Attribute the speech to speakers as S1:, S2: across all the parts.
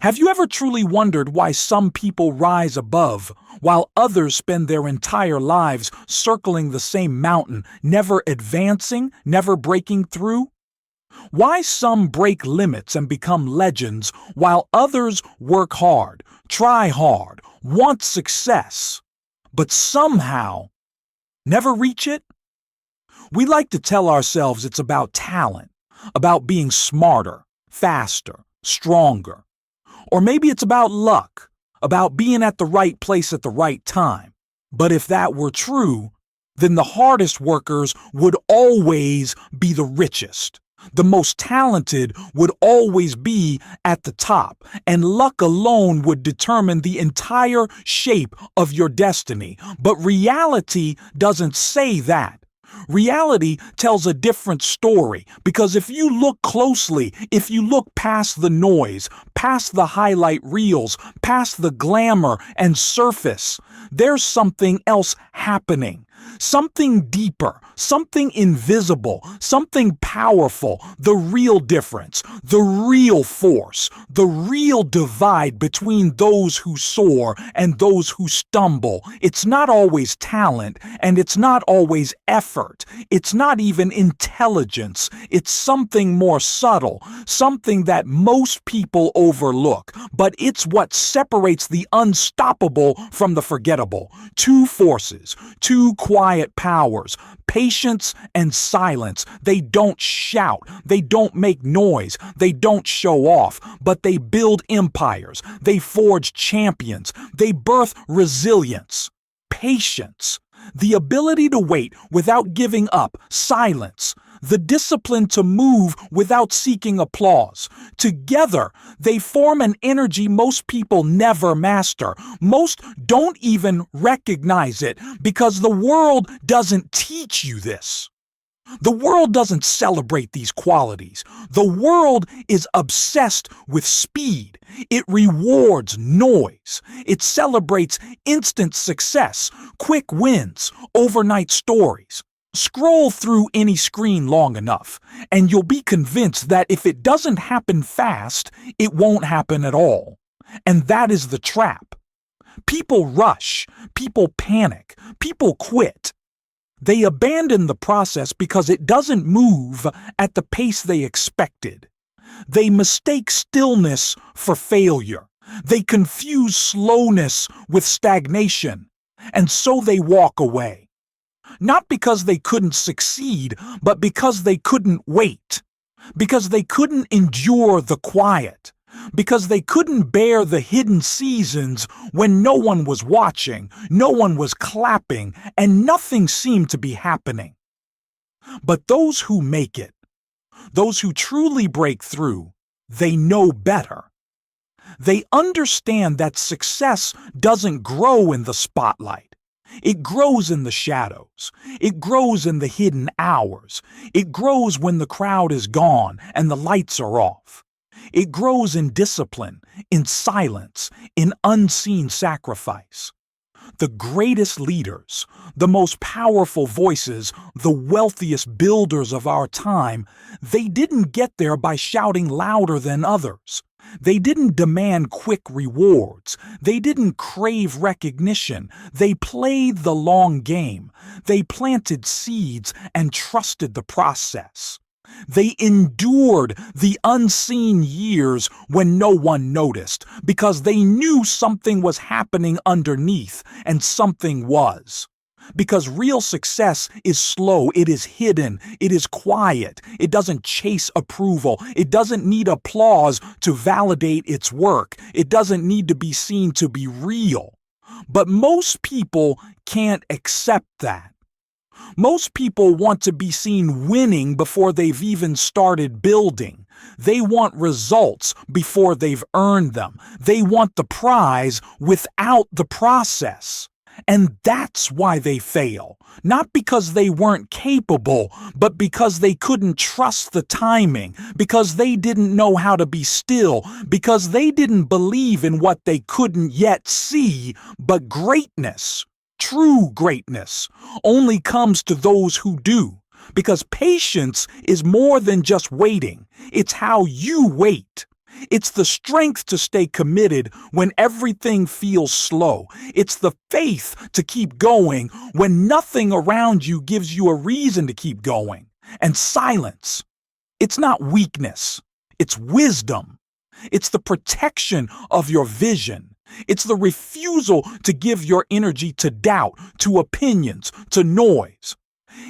S1: Have you ever truly wondered why some people rise above, while others spend their entire lives circling the same mountain, never advancing, never breaking through? Why some break limits and become legends, while others work hard, try hard, want success, but somehow never reach it? We like to tell ourselves it's about talent, about being smarter, faster, stronger. Or maybe it's about luck, about being at the right place at the right time. But if that were true, then the hardest workers would always be the richest. The most talented would always be at the top, and luck alone would determine the entire shape of your destiny. But reality doesn't say that. Reality tells a different story, because if you look closely, if you look past the noise, past the highlight reels, past the glamour and surface, there's something else happening. Something deeper, something invisible, something powerful, the real difference, the real force, the real divide between those who soar and those who stumble. It's not always talent, and it's not always effort. It's not even intelligence. It's something more subtle, something that most people overlook, but it's what separates the unstoppable from the forgettable. Two forces, two quiet powers, patience and silence. They don't shout, they don't make noise, they don't show off, but they build empires, they forge champions, they birth resilience, patience, the ability to wait without giving up, silence, the discipline to move without seeking applause. Together, they form an energy most people never master. Most don't even recognize it because the world doesn't teach you this. The world doesn't celebrate these qualities. The world is obsessed with speed. It rewards noise. It celebrates instant success, quick wins, overnight stories. Scroll through any screen long enough, and you'll be convinced that if it doesn't happen fast, it won't happen at all. And that is the trap. People rush, people panic, people quit. They abandon the process because it doesn't move at the pace they expected. They mistake stillness for failure. They confuse slowness with stagnation, and so they walk away. Not because they couldn't succeed, but because they couldn't wait. Because they couldn't endure the quiet. Because they couldn't bear the hidden seasons when no one was watching, no one was clapping, and nothing seemed to be happening. But those who make it, those who truly break through, they know better. They understand that success doesn't grow in the spotlight. It grows in the shadows. It grows in the hidden hours. It grows when the crowd is gone and the lights are off. It grows in discipline, in silence, in unseen sacrifice. The greatest leaders, the most powerful voices, the wealthiest builders of our time, they didn't get there by shouting louder than others. They didn't demand quick rewards. They didn't crave recognition. They played the long game. They planted seeds and trusted the process. They endured the unseen years when no one noticed because they knew something was happening underneath, and something was. Because real success is slow, it is hidden, it is quiet, it doesn't chase approval, it doesn't need applause to validate its work, it doesn't need to be seen to be real. But most people can't accept that. Most people want to be seen winning before they've even started building. They want results before they've earned them. They want the prize without the process. And that's why they fail. Not because they weren't capable, but because they couldn't trust the timing, because they didn't know how to be still, because they didn't believe in what they couldn't yet see. But greatness, true greatness, only comes to those who do. Because patience is more than just waiting. It's how you wait. It's the strength to stay committed when everything feels slow. It's the faith to keep going when nothing around you gives you a reason to keep going. And silence, it's not weakness, it's wisdom. It's the protection of your vision. It's the refusal to give your energy to doubt, to opinions, to noise.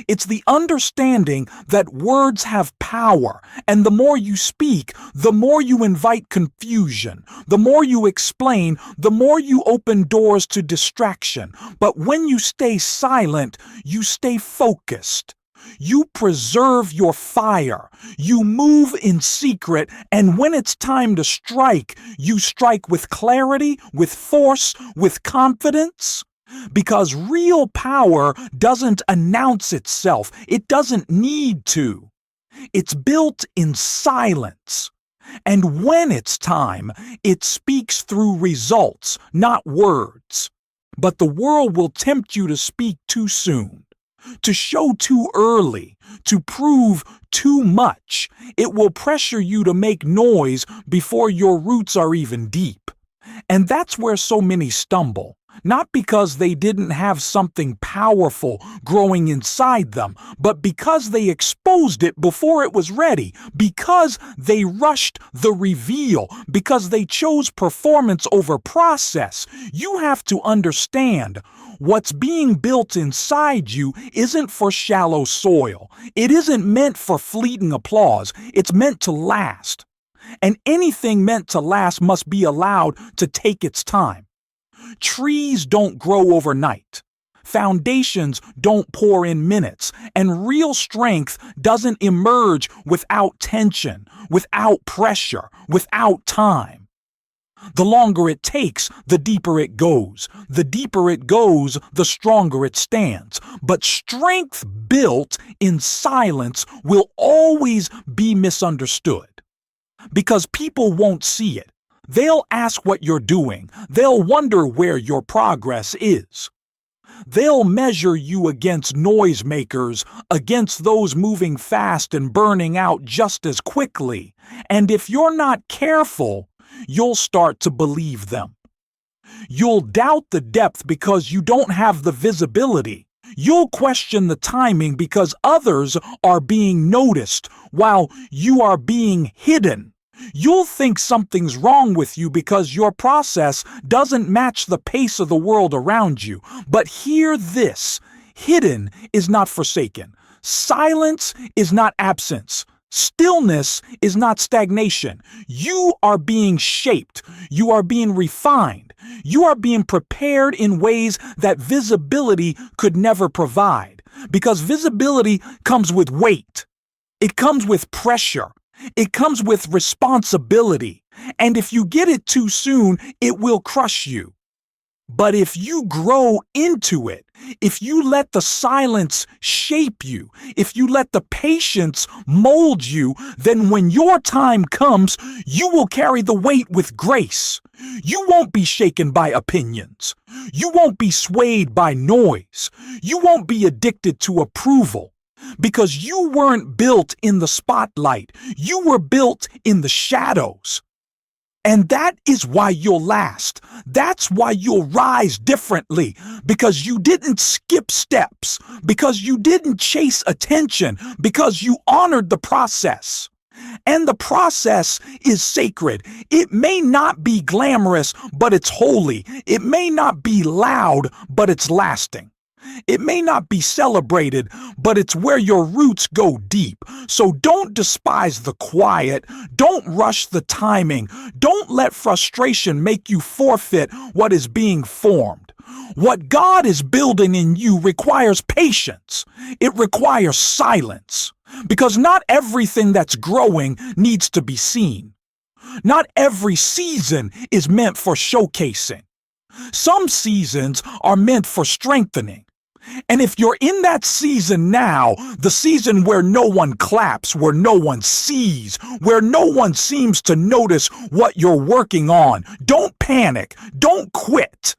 S1: It's the understanding that words have power, and the more you speak, the more you invite confusion. The more you explain, the more you open doors to distraction. But when you stay silent, you stay focused. You preserve your fire. You move in secret, and when it's time to strike, you strike with clarity, with force, with confidence. Because real power doesn't announce itself. It doesn't need to. It's built in silence. And when it's time, it speaks through results, not words. But the world will tempt you to speak too soon, to show too early, to prove too much. It will pressure you to make noise before your roots are even deep. And that's where so many stumble. Not because they didn't have something powerful growing inside them, but because they exposed it before it was ready, because they rushed the reveal, because they chose performance over process. You have to understand what's being built inside you isn't for shallow soil. It isn't meant for fleeting applause. It's meant to last. And anything meant to last must be allowed to take its time. Trees don't grow overnight. Foundations don't pour in minutes. And real strength doesn't emerge without tension, without pressure, without time. The longer it takes, the deeper it goes. The deeper it goes, the stronger it stands. But strength built in silence will always be misunderstood. Because people won't see it. They'll ask what you're doing. They'll wonder where your progress is. They'll measure you against noisemakers, against those moving fast and burning out just as quickly. And if you're not careful, you'll start to believe them. You'll doubt the depth because you don't have the visibility. You'll question the timing because others are being noticed while you are being hidden. You'll think something's wrong with you because your process doesn't match the pace of the world around you. But hear this: hidden is not forsaken. Silence is not absence. Stillness is not stagnation. You are being shaped. You are being refined. You are being prepared in ways that visibility could never provide. Because visibility comes with weight. It comes with pressure. It comes with responsibility. And if you get it too soon, it will crush you. But if you grow into it, if you let the silence shape you, if you let the patience mold you, then when your time comes, you will carry the weight with grace. You won't be shaken by opinions. You won't be swayed by noise. You won't be addicted to approval. Because you weren't built in the spotlight. You were built in the shadows. And that is why you'll last. That's why you'll rise differently. Because you didn't skip steps. Because you didn't chase attention. Because you honored the process. And the process is sacred. It may not be glamorous, but it's holy. It may not be loud, but it's lasting. It may not be celebrated, but it's where your roots go deep. So don't despise the quiet. Don't rush the timing. Don't let frustration make you forfeit what is being formed. What God is building in you requires patience. It requires silence. Because not everything that's growing needs to be seen. Not every season is meant for showcasing. Some seasons are meant for strengthening. And if you're in that season now, the season where no one claps, where no one sees, where no one seems to notice what you're working on, don't panic. Don't quit.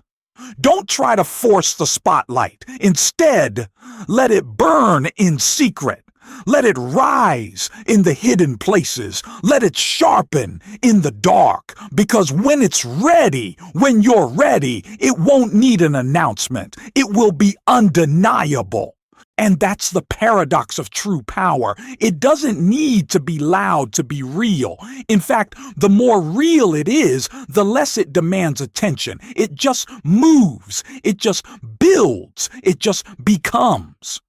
S1: Don't try to force the spotlight. Instead, let it burn in secret. Let it rise in the hidden places. Let it sharpen in the dark. Because when it's ready, when you're ready, it won't need an announcement. It will be undeniable. And that's the paradox of true power. It doesn't need to be loud to be real. In fact, the more real it is, the less it demands attention. It just moves. It just builds. It just becomes.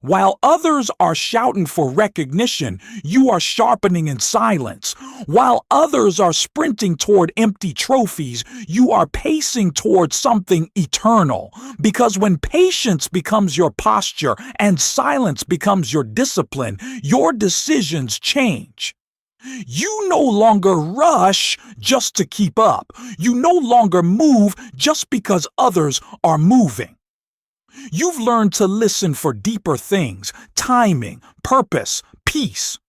S1: While others are shouting for recognition, you are sharpening in silence. While others are sprinting toward empty trophies, you are pacing toward something eternal. Because when patience becomes your posture and silence becomes your discipline, your decisions change. You no longer rush just to keep up. You no longer move just because others are moving. You've learned to listen for deeper things, timing, purpose, peace.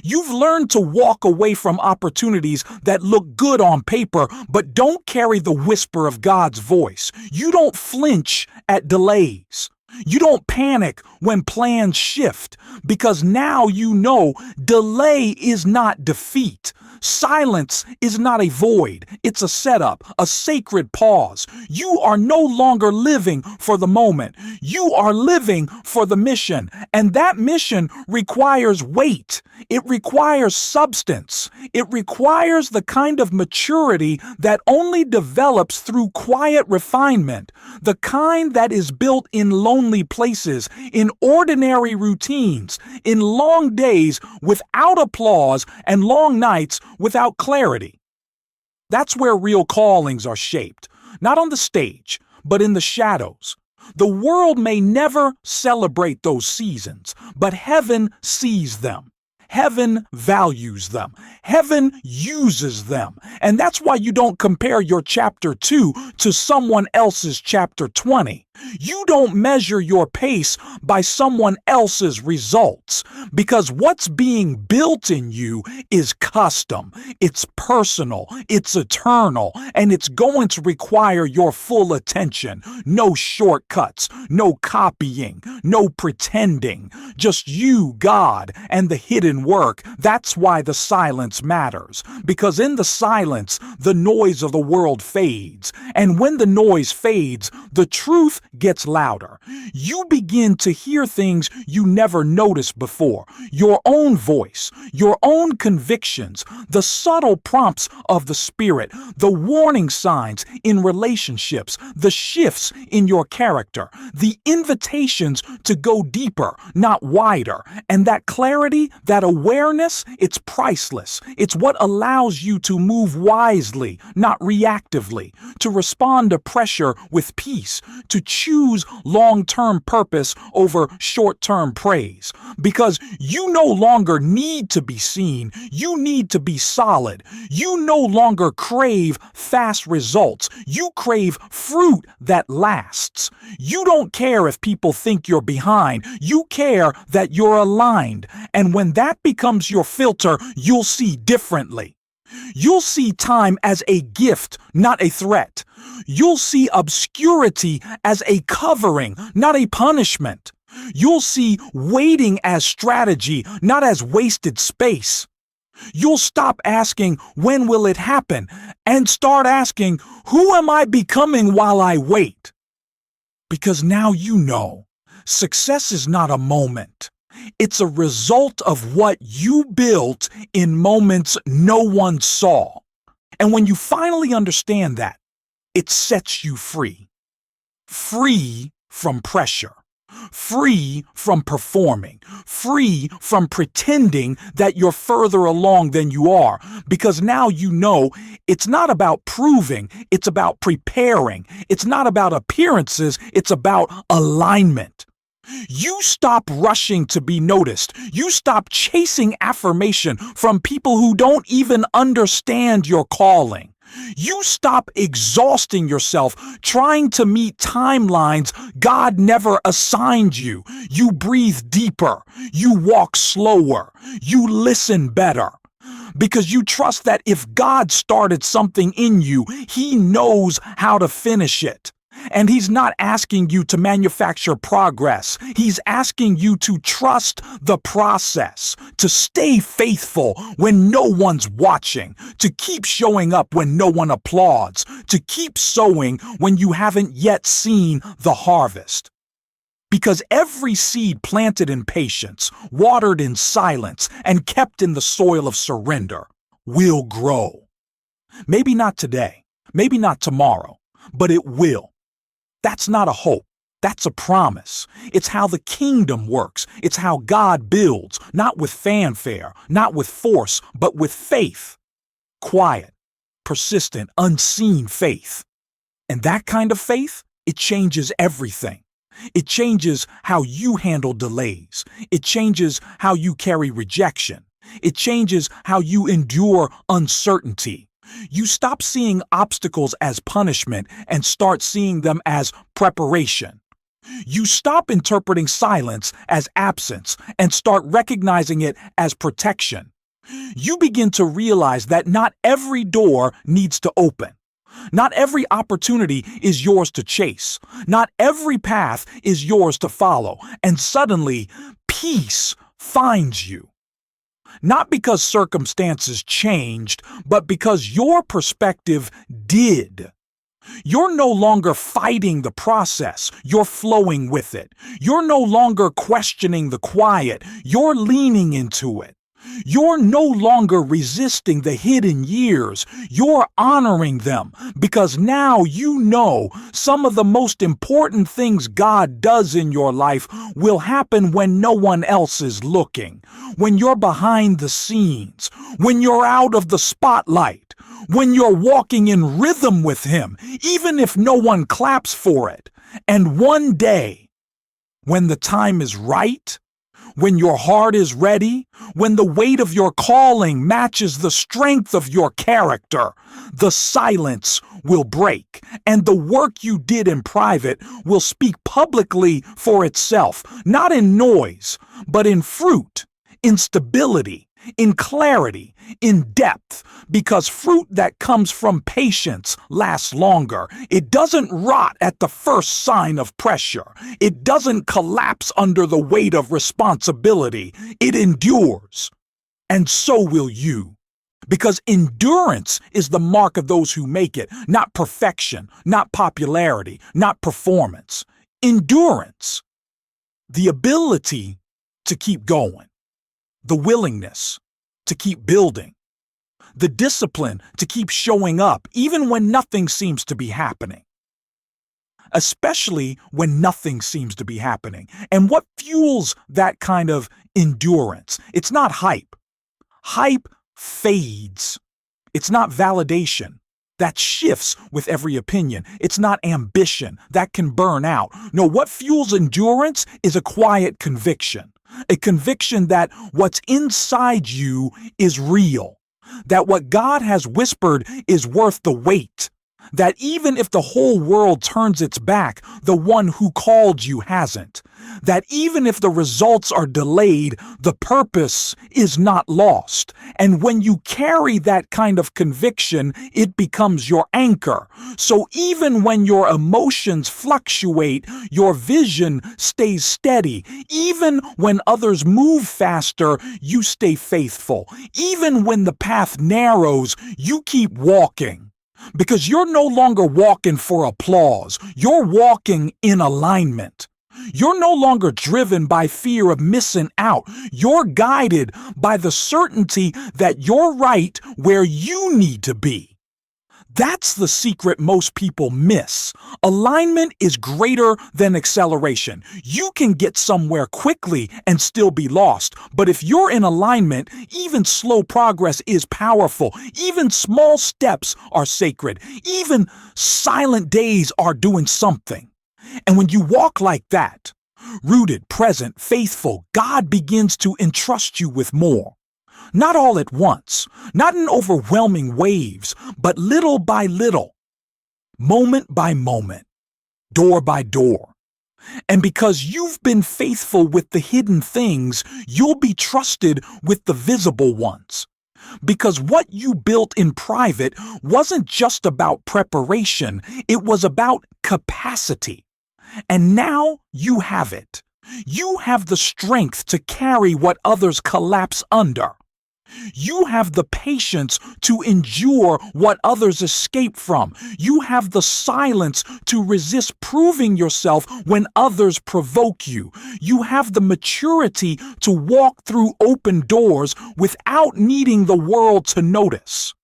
S1: You've learned to walk away from opportunities that look good on paper but don't carry the whisper of God's voice. You don't flinch at delays. You don't panic when plans shift, because now you know delay is not defeat. Silence is not a void. It's a setup, a sacred pause. You are no longer living for the moment. You are living for the mission. And that mission requires weight. It requires substance. It requires the kind of maturity that only develops through quiet refinement, the kind that is built in lonely places, in ordinary routines, in long days without applause and long nights without clarity. That's where real callings are shaped, not on the stage, but in the shadows. The world may never celebrate those seasons, but heaven sees them. Heaven values them. Heaven uses them. And that's why you don't compare your chapter 2 to someone else's chapter 20. You don't measure your pace by someone else's results, because what's being built in you is custom, it's personal, it's eternal, and it's going to require your full attention. No shortcuts, no copying, no pretending. Just you, God, and the hidden work. That's why the silence matters, because in the silence, the noise of the world fades. And when the noise fades, the truth gets louder. You begin to hear things you never noticed before. Your own voice, your own convictions, the subtle prompts of the Spirit, the warning signs in relationships, the shifts in your character, the invitations to go deeper, not wider. And that clarity, that awareness, it's priceless. It's what allows you to move wisely, not reactively, to respond to pressure with peace, to choose long-term purpose over short-term praise. Because you no longer need to be seen, you need to be solid. You no longer crave fast results, you crave fruit that lasts. You don't care if people think you're behind, you care that you're aligned. And when that becomes your filter, you'll see differently. You'll see time as a gift, not a threat. You'll see obscurity as a covering, not a punishment. You'll see waiting as strategy, not as wasted space. You'll stop asking, when will it happen? And start asking, who am I becoming while I wait? Because now you know, success is not a moment. It's a result of what you built in moments no one saw. And when you finally understand that, it sets you free. Free from pressure. Free from performing. Free from pretending that you're further along than you are. Because now you know it's not about proving, it's about preparing. It's not about appearances, it's about alignment. You stop rushing to be noticed. You stop chasing affirmation from people who don't even understand your calling. You stop exhausting yourself trying to meet timelines God never assigned you. You breathe deeper. You walk slower. You listen better. Because you trust that if God started something in you, He knows how to finish it. And he's not asking you to manufacture progress. He's asking you to trust the process, to stay faithful when no one's watching, to keep showing up when no one applauds, to keep sowing when you haven't yet seen the harvest. Because every seed planted in patience, watered in silence, and kept in the soil of surrender will grow. Maybe not today, maybe not tomorrow, but it will. That's not a hope. That's a promise. It's how the kingdom works. It's how God builds, not with fanfare, not with force, but with faith. Quiet, persistent, unseen faith. And that kind of faith, it changes everything. It changes how you handle delays. It changes how you carry rejection. It changes how you endure uncertainty. You stop seeing obstacles as punishment and start seeing them as preparation. You stop interpreting silence as absence and start recognizing it as protection. You begin to realize that not every door needs to open. Not every opportunity is yours to chase. Not every path is yours to follow. And suddenly, peace finds you. Not because circumstances changed, but because your perspective did. You're no longer fighting the process, you're flowing with it. You're no longer questioning the quiet, you're leaning into it. You're no longer resisting the hidden years, you're honoring them, because now you know some of the most important things God does in your life will happen when no one else is looking, when you're behind the scenes, when you're out of the spotlight, when you're walking in rhythm with Him, even if no one claps for it. And one day, when the time is right, when your heart is ready, when the weight of your calling matches the strength of your character, the silence will break, and the work you did in private will speak publicly for itself, not in noise, but in fruit, in stability, in clarity, in depth, because fruit that comes from patience lasts longer. It doesn't rot at the first sign of pressure. It doesn't collapse under the weight of responsibility. It endures. And so will you. Because endurance is the mark of those who make it, not perfection, not popularity, not performance. Endurance. The ability to keep going. The willingness to keep building, the discipline to keep showing up even when nothing seems to be happening. Especially when nothing seems to be happening. And what fuels that kind of endurance? It's not hype. Hype fades. It's not validation. That shifts with every opinion. It's not ambition. That can burn out. No, what fuels endurance is a quiet conviction. A conviction that what's inside you is real, that what God has whispered is worth the wait, that even if the whole world turns its back, the one who called you hasn't, that even if the results are delayed, the purpose is not lost. And when you carry that kind of conviction, it becomes your anchor. So even when your emotions fluctuate, your vision stays steady. Even when others move faster, you stay faithful. Even when the path narrows, you keep walking. Because you're no longer walking for applause. You're walking in alignment. You're no longer driven by fear of missing out. You're guided by the certainty that you're right where you need to be. That's the secret most people miss. Alignment is greater than acceleration. You can get somewhere quickly and still be lost. But if you're in alignment, even slow progress is powerful. Even small steps are sacred. Even silent days are doing something. And when you walk like that, rooted, present, faithful, God begins to entrust you with more. Not all at once, not in overwhelming waves, but little by little, moment by moment, door by door. And because you've been faithful with the hidden things, you'll be trusted with the visible ones. Because what you built in private wasn't just about preparation, it was about capacity. And now you have it. You have the strength to carry what others collapse under. You have the patience to endure what others escape from. You have the silence to resist proving yourself when others provoke you. You have the maturity to walk through open doors without needing the world to notice.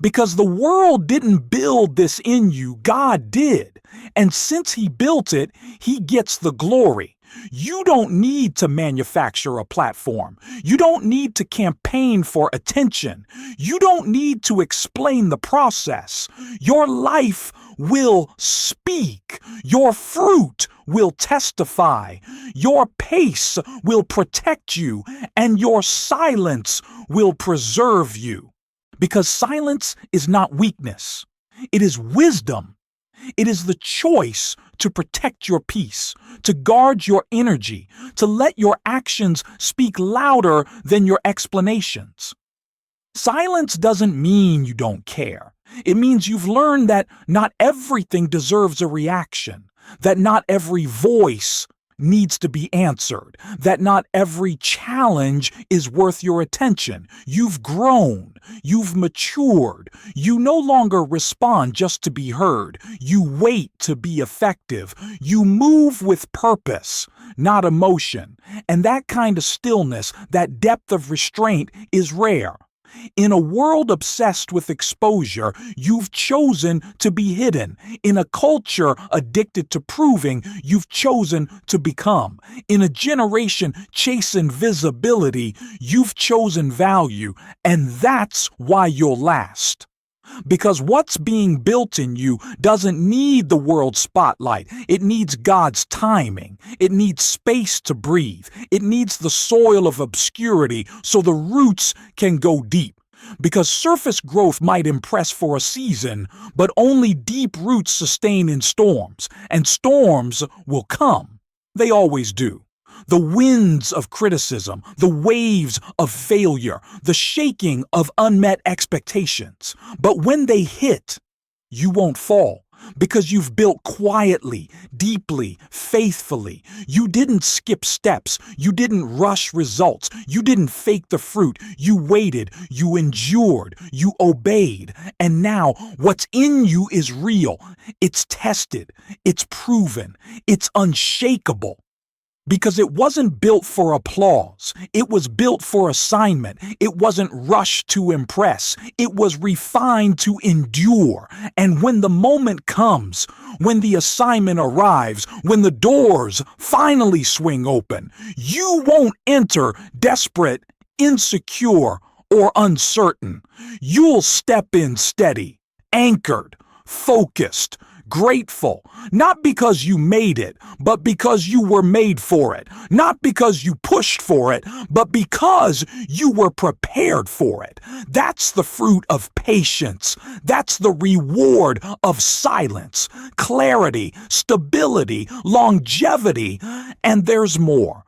S1: Because the world didn't build this in you, God did. And since He built it, He gets the glory. You don't need to manufacture a platform. You don't need to campaign for attention. You don't need to explain the process. Your life will speak. Your fruit will testify. Your pace will protect you, and your silence will preserve you. Because silence is not weakness. It is wisdom. It is the choice to protect your peace, to guard your energy, to let your actions speak louder than your explanations. Silence doesn't mean you don't care. It means you've learned that not everything deserves a reaction, that not every voice needs to be answered, that not every challenge is worth your attention. You've grown. You've matured. You no longer respond just to be heard. You wait to be effective. You move with purpose, not emotion. And that kind of stillness, that depth of restraint is rare. In a world obsessed with exposure, you've chosen to be hidden. In a culture addicted to proving, you've chosen to become. In a generation chasing visibility, you've chosen value, and that's why you'll last. Because what's being built in you doesn't need the world's spotlight. It needs God's timing. It needs space to breathe. It needs the soil of obscurity so the roots can go deep. Because surface growth might impress for a season, but only deep roots sustain in storms, and storms will come. They always do. The winds of criticism, the waves of failure, the shaking of unmet expectations. But when they hit, you won't fall because you've built quietly, deeply, faithfully. You didn't skip steps. You didn't rush results. You didn't fake the fruit. You waited. You endured. You obeyed. And now what's in you is real. It's tested. It's proven. It's unshakable. Because it wasn't built for applause. It was built for assignment. It wasn't rushed to impress. It was refined to endure. And when the moment comes, when the assignment arrives, when the doors finally swing open, you won't enter desperate, insecure, or uncertain. You'll step in steady, anchored, focused, grateful, not because you made it, but because you were made for it. Not because you pushed for it, but because you were prepared for it. That's the fruit of patience. That's the reward of silence, clarity, stability, longevity, and there's more.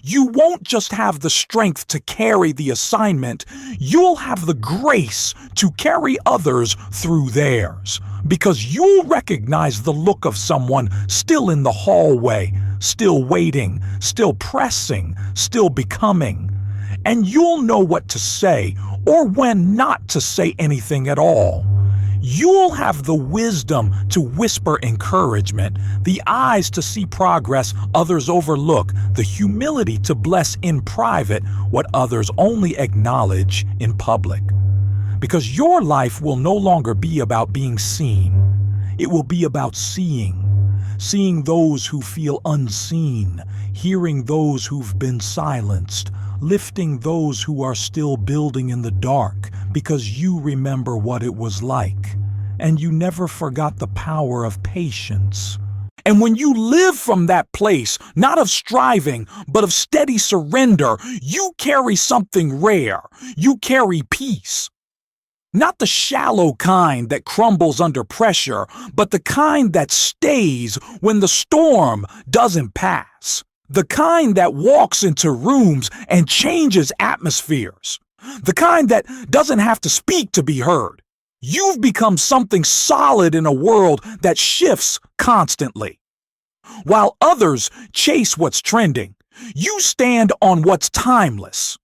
S1: You won't just have the strength to carry the assignment, you'll have the grace to carry others through theirs. Because you'll recognize the look of someone still in the hallway, still waiting, still pressing, still becoming. And you'll know what to say or when not to say anything at all. You'll have the wisdom to whisper encouragement, the eyes to see progress others overlook, the humility to bless in private what others only acknowledge in public. Because your life will no longer be about being seen. It will be about seeing. Seeing those who feel unseen, hearing those who've been silenced, lifting those who are still building in the dark because you remember what it was like, and you never forgot the power of patience. And when you live from that place, not of striving, but of steady surrender, you carry something rare. You carry peace. Not the shallow kind that crumbles under pressure, but the kind that stays when the storm doesn't pass. The kind that walks into rooms and changes atmospheres. The kind that doesn't have to speak to be heard. You've become something solid in a world that shifts constantly. While others chase what's trending, you stand on what's timeless.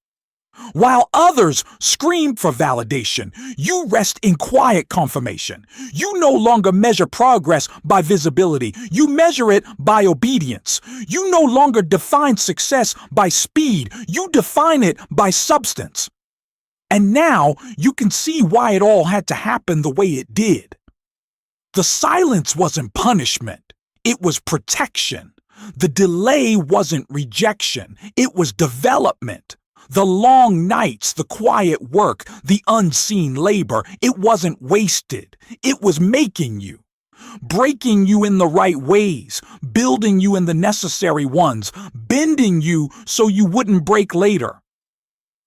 S1: While others scream for validation, you rest in quiet confirmation. You no longer measure progress by visibility. You measure it by obedience. You no longer define success by speed. You define it by substance. And now you can see why it all had to happen the way it did. The silence wasn't punishment. It was protection. The delay wasn't rejection. It was development. The long nights, the quiet work, the unseen labor, it wasn't wasted. It was making you, breaking you in the right ways, building you in the necessary ones, bending you so you wouldn't break later.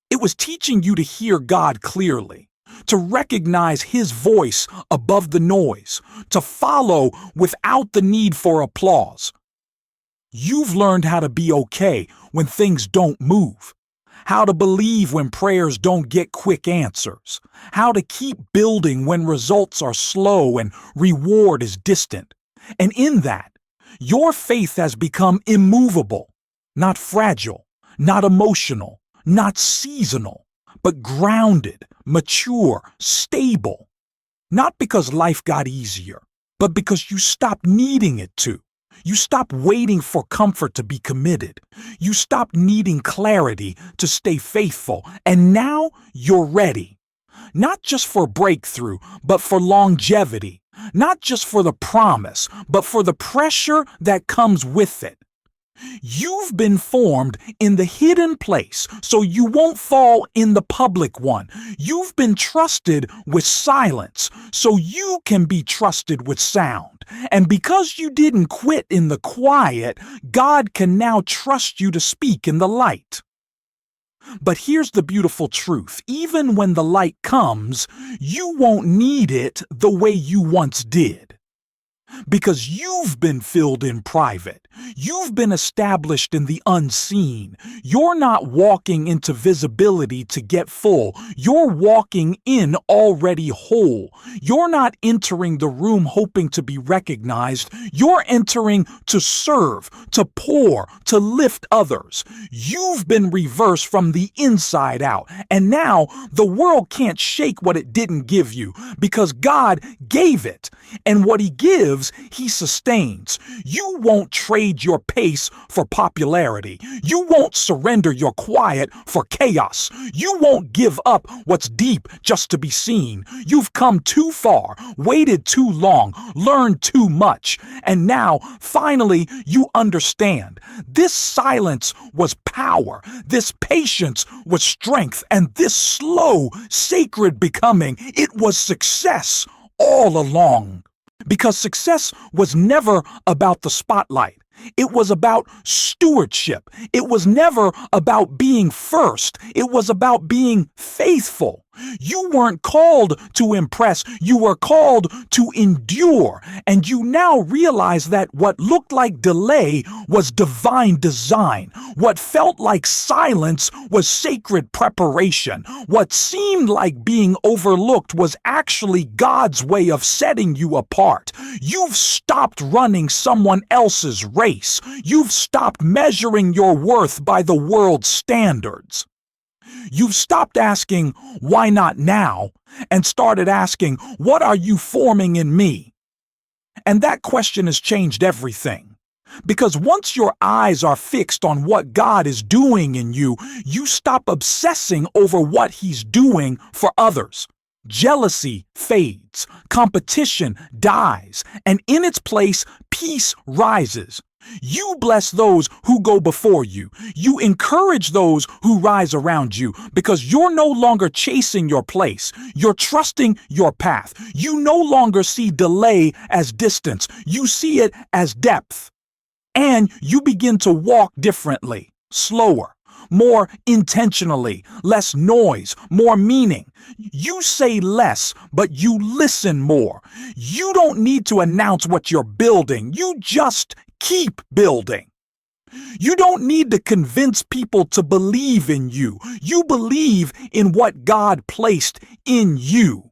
S1: It was teaching you to hear God clearly, to recognize His voice above the noise, to follow without the need for applause. You've learned how to be okay when things don't move, how to believe when prayers don't get quick answers, how to keep building when results are slow and reward is distant. And in that, your faith has become immovable, not fragile, not emotional, not seasonal, but grounded, mature, stable. Not because life got easier, but because you stopped needing it to. You stopped waiting for comfort to be committed. You stopped needing clarity to stay faithful. And now you're ready. Not just for breakthrough, but for longevity. Not just for the promise, but for the pressure that comes with it. You've been formed in the hidden place, so you won't fall in the public one. You've been trusted with silence, so you can be trusted with sound. And because you didn't quit in the quiet, God can now trust you to speak in the light. But here's the beautiful truth. Even when the light comes, you won't need it the way you once did. Because you've been filled in private. You've been established in the unseen. You're not walking into visibility to get full. You're walking in already whole. You're not entering the room hoping to be recognized. You're entering to serve, to pour, to lift others. You've been reversed from the inside out. And now the world can't shake what it didn't give you because God gave it. And what He gives, He sustains. You won't trade your pace for popularity. You won't surrender your quiet for chaos. You won't give up what's deep just to be seen. You've come too far, waited too long, learned too much, and now, finally, you understand. This silence was power. This patience was strength. And this slow, sacred becoming, it was success all along. Because success was never about the spotlight. It was about stewardship. It was never about being first. It was about being faithful. You weren't called to impress. You were called to endure. And you now realize that what looked like delay was divine design. What felt like silence was sacred preparation. What seemed like being overlooked was actually God's way of setting you apart. You've stopped running someone else's race. You've stopped measuring your worth by the world's standards. You've stopped asking, why not now? And started asking, what are you forming in me? And that question has changed everything. Because once your eyes are fixed on what God is doing in you, you stop obsessing over what He's doing for others. Jealousy fades, competition dies, and in its place, peace rises. You bless those who go before you. You encourage those who rise around you because you're no longer chasing your place. You're trusting your path. You no longer see delay as distance. You see it as depth. And you begin to walk differently, slower, more intentionally, less noise, more meaning. You say less, but you listen more. You don't need to announce what you're building. You just keep building. You don't need to convince people to believe in you. You believe in what God placed in you.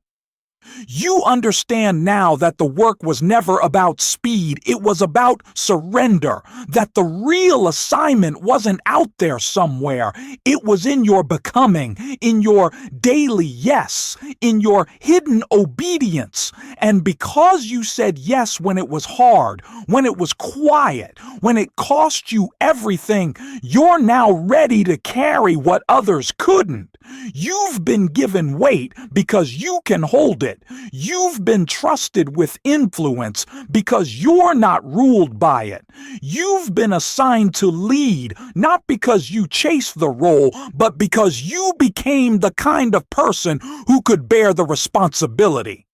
S1: You understand now that the work was never about speed, it was about surrender. That the real assignment wasn't out there somewhere, it was in your becoming, in your daily yes, in your hidden obedience. And because you said yes when it was hard, when it was quiet, when it cost you everything, you're now ready to carry what others couldn't. You've been given weight because you can hold it. You've been trusted with influence because you're not ruled by it. You've been assigned to lead, not because you chased the role, but because you became the kind of person who could bear the responsibility.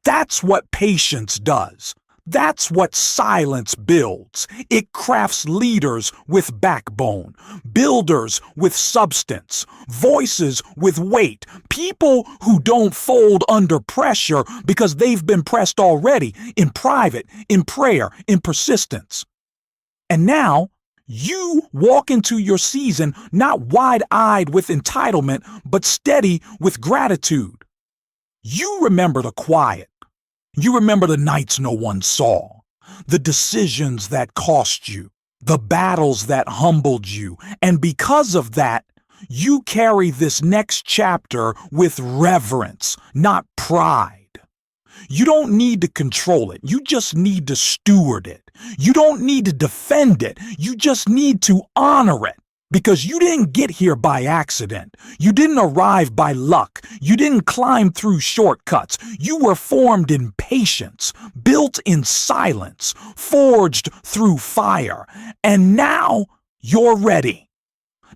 S1: That's what patience does. That's what silence builds. It crafts leaders with backbone, builders with substance, voices with weight, people who don't fold under pressure because they've been pressed already in private, in prayer, in persistence. And now, you walk into your season not wide-eyed with entitlement, but steady with gratitude. You remember the quiet. You remember the nights no one saw, the decisions that cost you, the battles that humbled you, and because of that, you carry this next chapter with reverence, not pride. You don't need to control it, you just need to steward it. You don't need to defend it, you just need to honor it. Because you didn't get here by accident. You didn't arrive by luck. You didn't climb through shortcuts. You were formed in patience, built in silence, forged through fire. And now you're ready.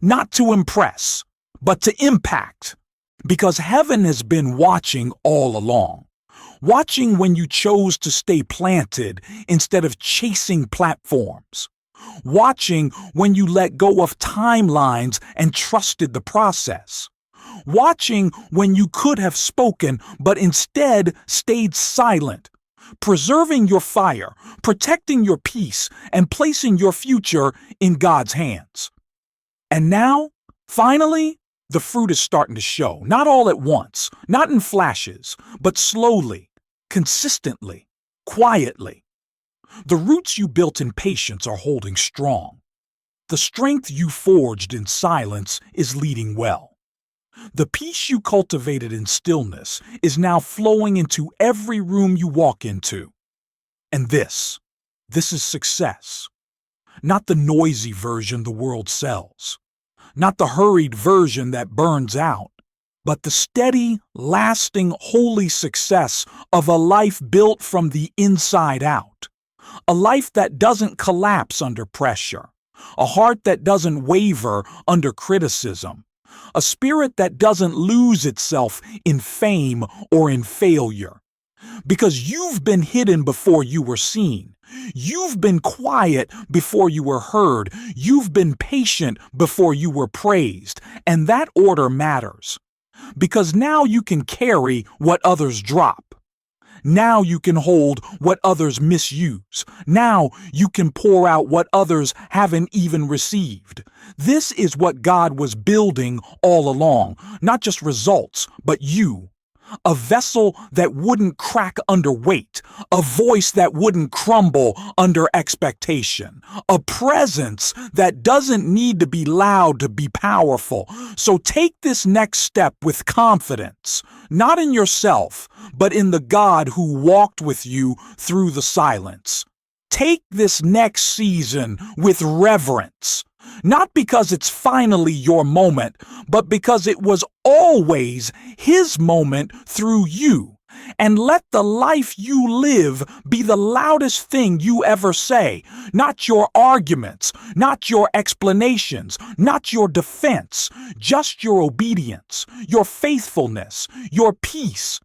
S1: Not to impress, but to impact. Because heaven has been watching all along. Watching when you chose to stay planted instead of chasing platforms. Watching when you let go of timelines and trusted the process. Watching when you could have spoken but instead stayed silent. Preserving your fire, protecting your peace, and placing your future in God's hands. And now, finally, the fruit is starting to show. Not all at once, not in flashes, but slowly, consistently, quietly. The roots you built in patience are holding strong. The strength you forged in silence is leading well. The peace you cultivated in stillness is now flowing into every room you walk into. And this is success. Not the noisy version the world sells. Not the hurried version that burns out. But the steady, lasting, holy success of a life built from the inside out. A life that doesn't collapse under pressure. A heart that doesn't waver under criticism. A spirit that doesn't lose itself in fame or in failure. Because you've been hidden before you were seen. You've been quiet before you were heard. You've been patient before you were praised. And that order matters. Because now you can carry what others drop. Now you can hold what others misuse. Now you can pour out what others haven't even received. This is what God was building all along. Not just results, but you. A vessel that wouldn't crack under weight. A voice that wouldn't crumble under expectation. A presence that doesn't need to be loud to be powerful. So take this next step with confidence. Not in yourself, but in the God who walked with you through the silence. Take this next season with reverence. Not because it's finally your moment, but because it was always His moment through you. And let the life you live be the loudest thing you ever say. Not your arguments, not your explanations, not your defense, just your obedience, your faithfulness, your peace.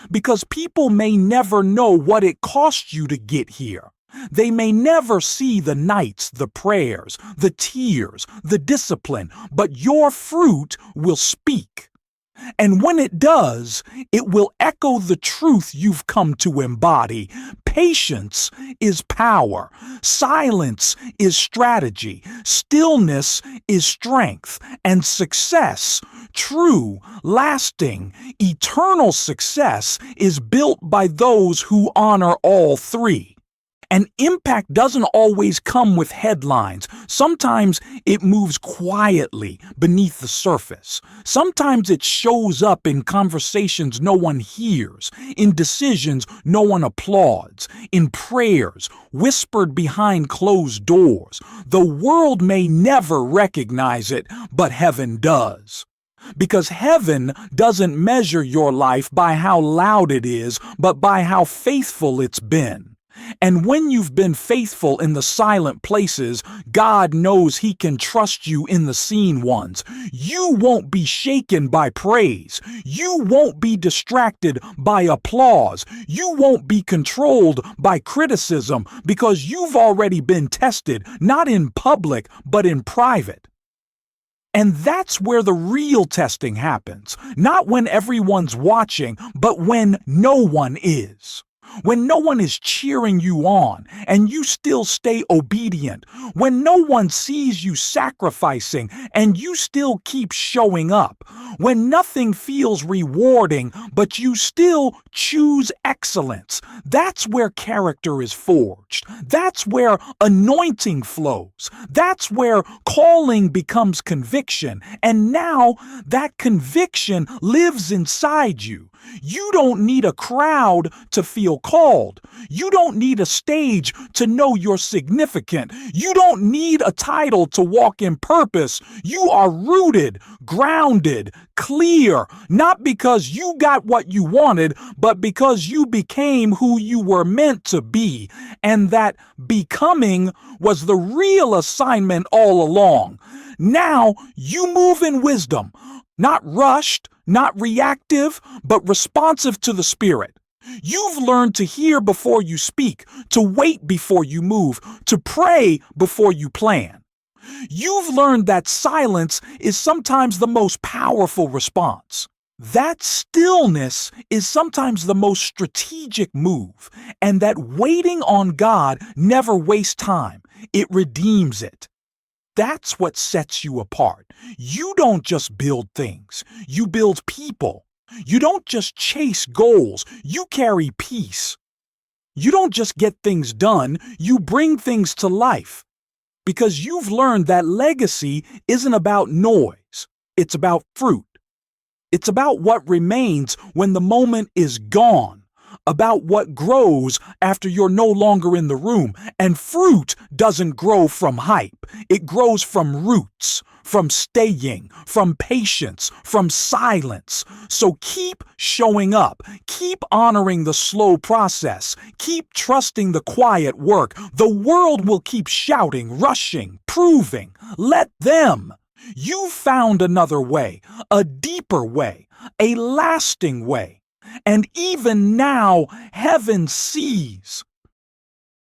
S1: Because people may never know what it cost you to get here. They may never see the nights, the prayers, the tears, the discipline, but your fruit will speak. And when it does, it will echo the truth you've come to embody. Patience is power. Silence is strategy. Stillness is strength. And success, true, lasting, eternal success, is built by those who honor all three. And impact doesn't always come with headlines. Sometimes it moves quietly beneath the surface. Sometimes it shows up in conversations no one hears, in decisions no one applauds, in prayers whispered behind closed doors. The world may never recognize it, but heaven does. Because heaven doesn't measure your life by how loud it is, but by how faithful it's been. And when you've been faithful in the silent places, God knows He can trust you in the seen ones. You won't be shaken by praise. You won't be distracted by applause. You won't be controlled by criticism because you've already been tested, not in public, but in private. And that's where the real testing happens. Not when everyone's watching, but when no one is. When no one is cheering you on and you still stay obedient. When no one sees you sacrificing and you still keep showing up. When nothing feels rewarding but you still choose excellence. That's where character is forged. That's where anointing flows. That's where calling becomes conviction. And now that conviction lives inside you. You don't need a crowd to feel called. You don't need a stage to know you're significant. You don't need a title to walk in purpose. You are rooted, grounded, clear, not because you got what you wanted, but because you became who you were meant to be. And that becoming was the real assignment all along. Now you move in wisdom, not rushed, not reactive, but responsive to the Spirit. You've learned to hear before you speak, to wait before you move, to pray before you plan. You've learned that silence is sometimes the most powerful response. That stillness is sometimes the most strategic move, and that waiting on God never wastes time. It redeems it. That's what sets you apart. You don't just build things, you build people. You don't just chase goals, you carry peace. You don't just get things done, you bring things to life. Because you've learned that legacy isn't about noise, it's about fruit. It's about what remains when the moment is gone. About what grows after you're no longer in the room. And fruit doesn't grow from hype. It grows from roots, from staying, from patience, from silence. So keep showing up. Keep honoring the slow process. Keep trusting the quiet work. The world will keep shouting, rushing, proving. Let them. You found another way, a deeper way, a lasting way. And even now, heaven sees.